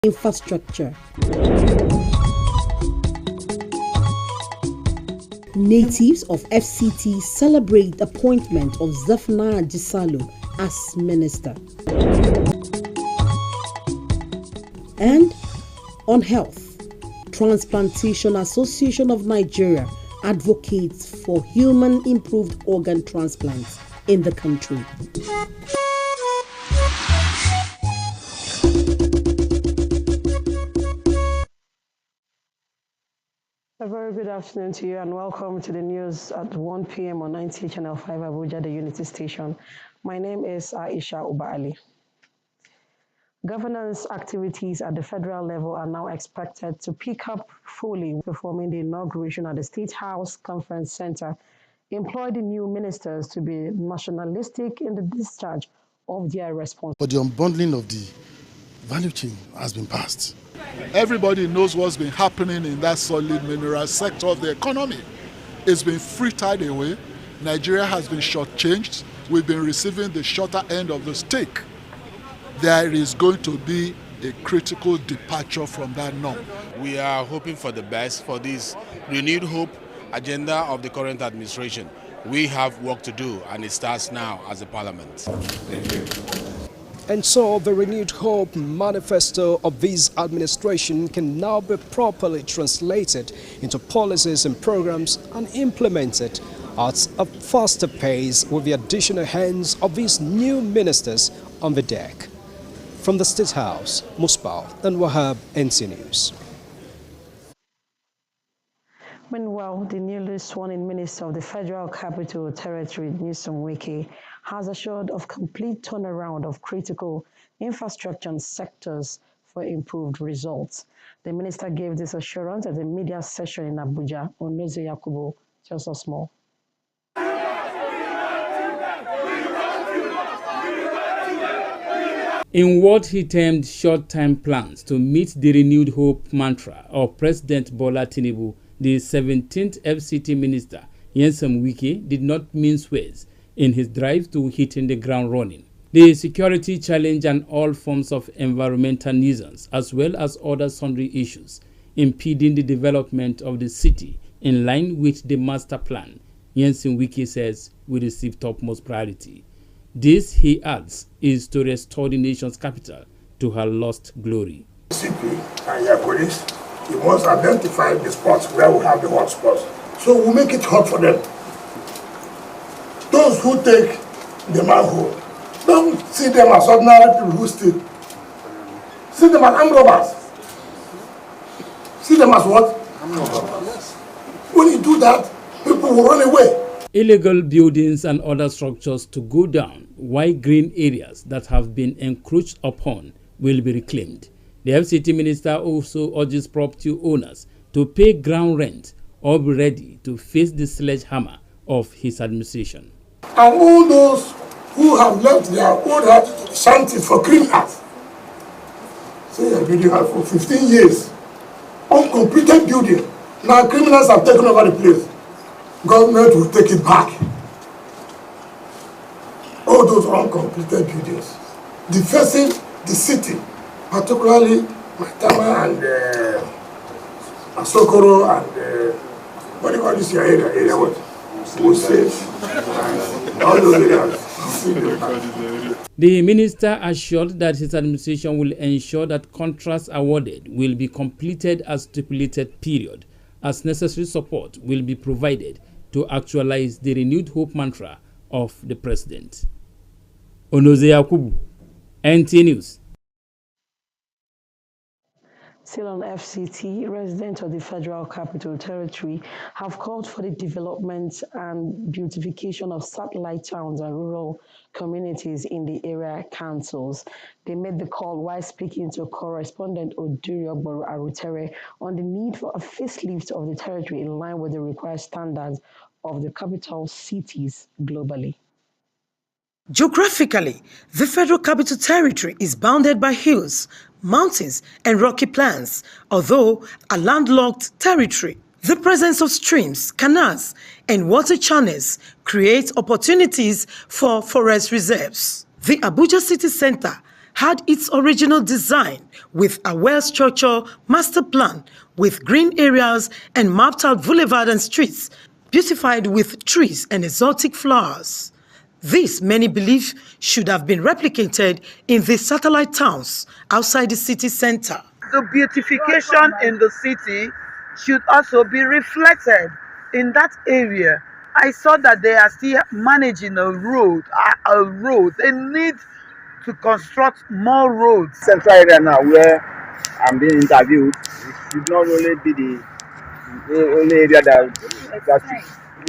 infrastructure. Natives of FCT celebrate the appointment of Nta Ch as minister. And on health, Transplantation Association of Nigeria advocates for human improved organ transplants in the country. A very good afternoon to you and welcome to the news at 1 p.m. on Nta Ch Channel 5 Abuja, the Unity Station. My name is Aisha Ubali. Governance activities at the federal level are now expected to pick up fully, performing the inauguration at the State House Conference Center, employ the new ministers to be nationalistic in the discharge of their responsibilities. But the unbundling of the value chain has been passed. Everybody knows what's been happening in that solid mineral sector of the economy. It's been frittered away. Nigeria has been shortchanged. We've been receiving the shorter end of the stick. There is going to be a critical departure from that norm. We are hoping for the best for this renewed hope agenda of the current administration. We have work to do, and it starts now as a parliament. Thank you. And so the renewed hope manifesto of this administration can now be properly translated into policies and programs and implemented at a faster pace with the additional hands of these new ministers on the deck. From the State House, Musbal and Wahab, NC News. Meanwhile, the newly sworn-in Minister of the Federal Capital Territory, Nta Ch, has assured of complete turnaround of critical infrastructure and sectors for improved results. The minister gave this assurance at a media session in Abuja. Onoze Yakubu, just a small. In what he termed short-term plans to meet the renewed hope mantra of President Bola Tinubu, the 17th FCT minister, Nta Ch, did not mince words in his drive to hitting the ground running. The security challenge and all forms of environmental nuisance, as well as other sundry issues, impeding the development of the city in line with the master plan, Nta Ch says will receive topmost priority. This, he adds, is to restore the nation's capital to her lost glory. CP and your police, you must identify the spots where we have the hot spots. So we'll make it hot for them. Those who take the manhole, don't see them as ordinary people who steal. See them as armed robbers. See them as what? Armed robbers. When you do that, people will run away. Illegal buildings and other structures to go down, while green areas that have been encroached upon will be reclaimed. The FCT minister also urges property owners to pay ground rent or be ready to face the sledgehammer of his administration. And all those who have left their old shanties for criminals, say a building for 15 years, uncompleted building. Now criminals have taken over the place. Government will take it back. All those uncompleted buildings, defacing the city, particularly Maitama and Asokoro and what do you call this area? What? All those areas. The minister assured that his administration will ensure that contracts awarded will be completed as stipulated period, as necessary support will be provided to actualize the renewed hope mantra of the president. Onoze Yakubu, NT News. Still on FCT, residents of the Federal Capital Territory have called for the development and beautification of satellite towns and rural communities in the area councils. They made the call while speaking to correspondent Oduriogboro Arutere on the need for a facelift of the territory in line with the required standards of the capital cities globally. Geographically, the Federal Capital Territory is bounded by hills, mountains, and rocky plains, although a landlocked territory. The presence of streams, canals, and water channels creates opportunities for forest reserves. The Abuja city center had its original design with a well-structured master plan with green areas and mapped-out boulevard and streets, beautified with trees and exotic flowers. This, many believe, should have been replicated in the satellite towns outside the city center. The beautification in the city should also be reflected in that area. I saw that they are still managing a road. They need to construct more roads. Central area now where I'm being interviewed, it should not only be the only area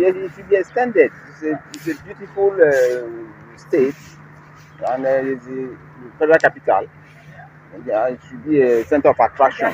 it should be extended. It's a beautiful state, and it's the federal capital. It should be a center of attraction.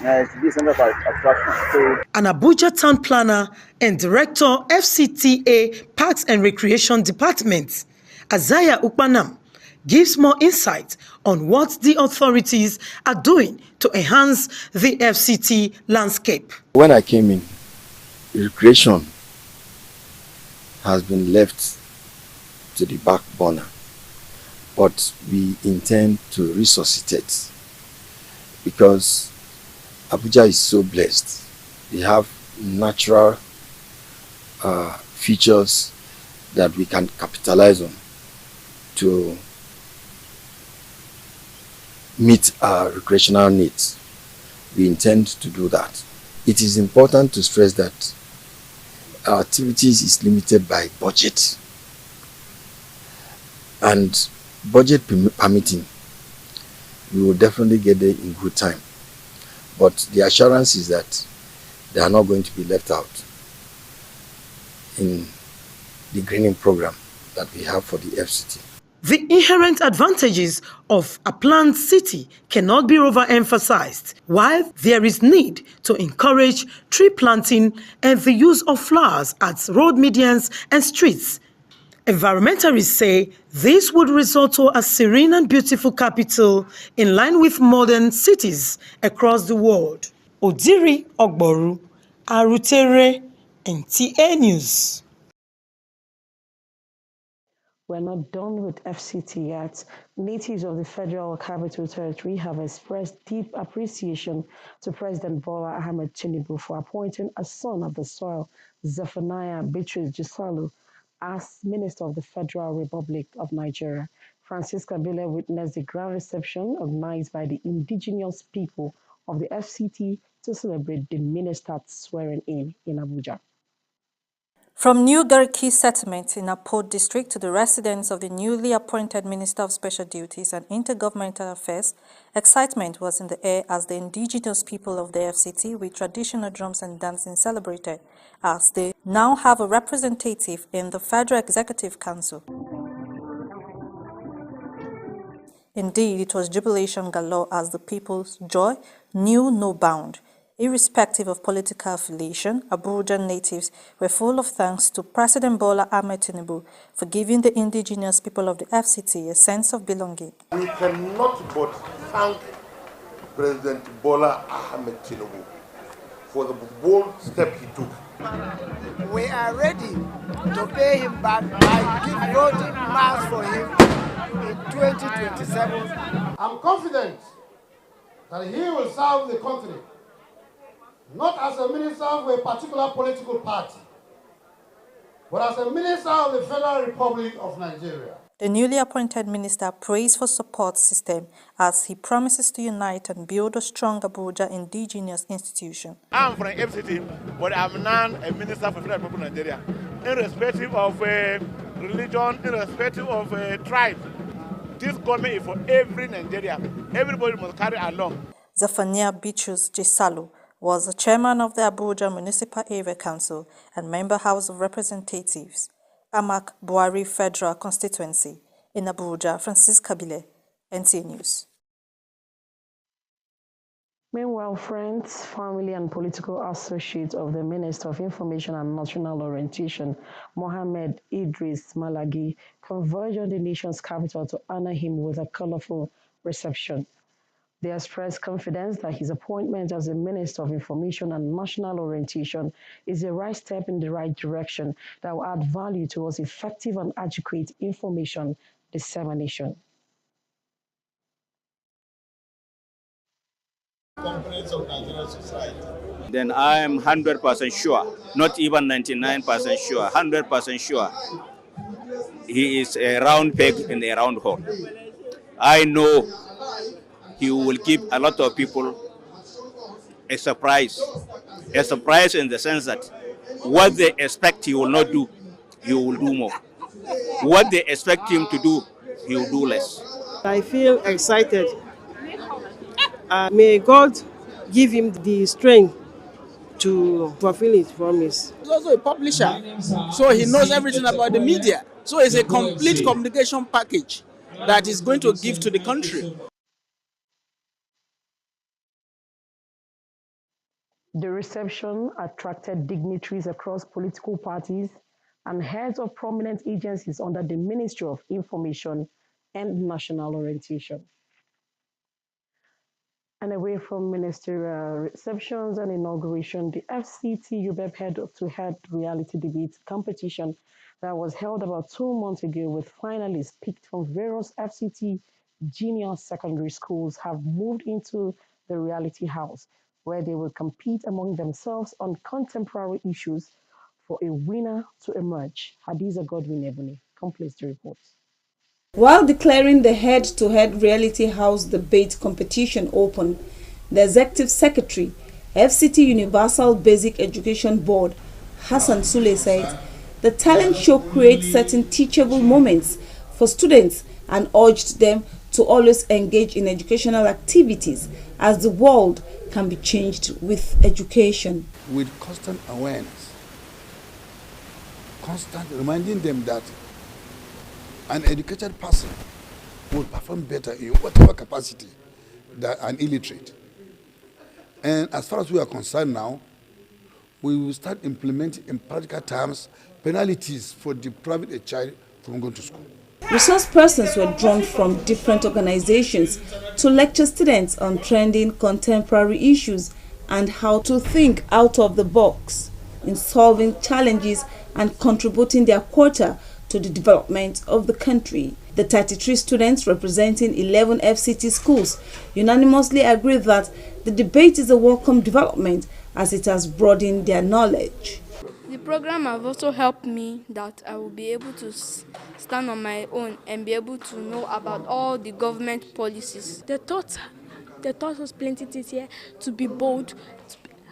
It should be a center of attraction. So, an Abuja town planner and director FCTA Parks and Recreation Department, Azaya Ukpanam, gives more insight on what the authorities are doing to enhance the FCT landscape. When I came in, recreation has been left to the back burner, but we intend to resuscitate because Abuja is so blessed. We have natural features that we can capitalize on to meet our recreational needs. We intend to do that. It is important to stress that our activities is limited by budget, and budget permitting, we will definitely get there in good time. But the assurance is that they are not going to be left out in the greening program that we have for the FCT. The inherent advantages of a planned city cannot be overemphasized, while there is need to encourage tree planting and the use of flowers at road medians and streets. Environmentalists say this would result to a serene and beautiful capital in line with modern cities across the world. Odiri Ogboru, Arutere, NTA News. We're not done with FCT yet. Natives of the Federal Capital Territory have expressed deep appreciation to President Bola Ahmed Tinubu for appointing a son of the soil, Zephaniah Bitrus Jisalu, as Minister of the Federal Republic of Nigeria. Francis Kabila witnessed the grand reception organized by the indigenous people of the FCT to celebrate the minister's swearing-in Abuja. From New Garki settlement in Apod district to the residence of the newly appointed Minister of Special Duties and Intergovernmental Affairs, excitement was in the air as the indigenous people of the FCT with traditional drums and dancing celebrated as they now have a representative in the Federal Executive Council. Indeed, it was jubilation galore as the people's joy knew no bound. Irrespective of political affiliation, Abuja natives were full of thanks to President Bola Ahmed Tinubu for giving the indigenous people of the FCT a sense of belonging. We cannot but thank President Bola Ahmed Tinubu for the bold step he took. We are ready to pay him back by voting mass for him in 2027. I'm confident that he will serve the country not as a minister of a particular political party, but as a minister of the Federal Republic of Nigeria. The newly appointed minister praised for support system as he promises to unite and build a strong Abuja indigenous institution. I'm from FCT, but I'm now a minister for the Federal Republic of Nigeria. Irrespective of religion, irrespective of tribe, this government is for every Nigerian. Everybody must carry along. Zephaniah Bitrus Jisalu was the chairman of the Abuja Municipal Area Council and member House of Representatives, Amak Buhari Federal Constituency, in Abuja. Francis Kabile, NTA News. Meanwhile, friends, family, and political associates of the Minister of Information and National Orientation, Mohammed Idris Malagi, converged on the nation's capital to honor him with a colorful reception. They expressed confidence that his appointment as the Minister of Information and National Orientation is a right step in the right direction that will add value towards effective and adequate information dissemination. components of Nigerian society. Then I am 100% sure, not even 99% sure, 100% sure, he is a round peg in a round hole. I know he will give a lot of people a surprise in the sense that what they expect he will not do, he will do more. What they expect him to do, he will do less. I feel excited. May God give him the strength to fulfill his promise. He's also a publisher, so he knows everything about the media. So it's a complete communication package that is going to give to the country. The reception attracted dignitaries across political parties and heads of prominent agencies under the Ministry of Information and National Orientation. And away from ministerial receptions and inauguration, the FCT UBEP head-to-head reality debate competition that was held about 2 months ago with finalists picked from various FCT junior secondary schools have moved into the reality house, where they will compete among themselves on contemporary issues for a winner to emerge. Hadiza Godwin Ebony completes the report. While declaring the head-to-head reality house debate competition open, the Executive Secretary, FCT Universal Basic Education Board, Hassan Sule said, the talent show creates certain teachable moments for students and urged them to always engage in educational activities as the world can be changed with education. With constant awareness, constant reminding them that an educated person will perform better in whatever capacity than an illiterate. And as far as we are concerned now, we will start implementing in practical terms penalties for depriving a child from going to school. Resource persons were drawn from different organizations to lecture students on trending contemporary issues and how to think out of the box in solving challenges and contributing their quota to the development of the country. The 33 students representing 11 FCT schools unanimously agreed that the debate is a welcome development as it has broadened their knowledge. The program has also helped me that I will be able to stand on my own and be able to know about all the government policies. They taught us plenty things here, to be bold,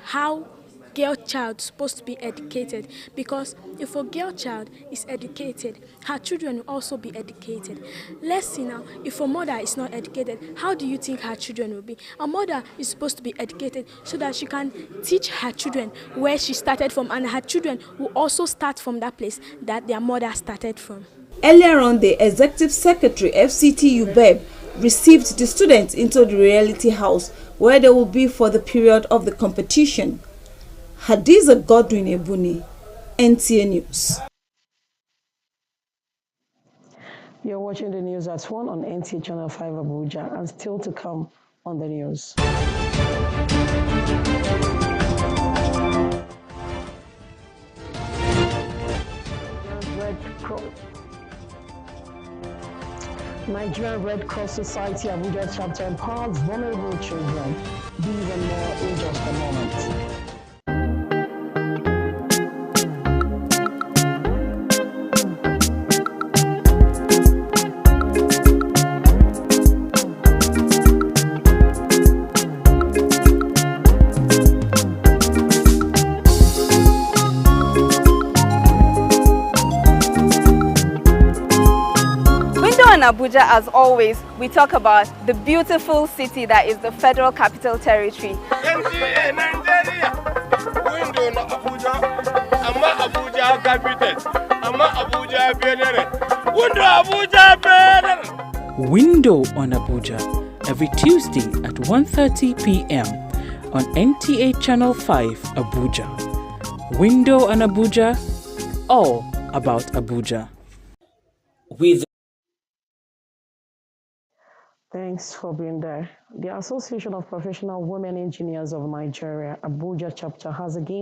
how girl child supposed to be educated, because if a girl child is educated, her children will also be educated. Let's see now, if a mother is not educated, how do you think her children will be? A mother is supposed to be educated so that she can teach her children where she started from, and her children will also start from that place that their mother started from. Earlier on, the Executive Secretary, FCT UBEB, received the students into the reality house where they will be for the period of the competition. Hadiza Godwin Ebuni, NTA News. You're watching the news at 1 on NTA Channel 5 Abuja, and still to come on the news. Nigerian Red Cross Society Abuja chapter empowers vulnerable children. These and more in just a moment. In Abuja, as always, we talk about the beautiful city that is the Federal Capital Territory. NTA Nigeria, window na Abuja, ama Abuja capital, ama Abuja Benere, window Abuja Benere. Window on Abuja, every Tuesday at 1:30 p.m. on NTA Channel 5 Abuja. Window on Abuja, all about Abuja. Thanks for being there. The Association of Professional Women Engineers of Nigeria, Abuja chapter, has again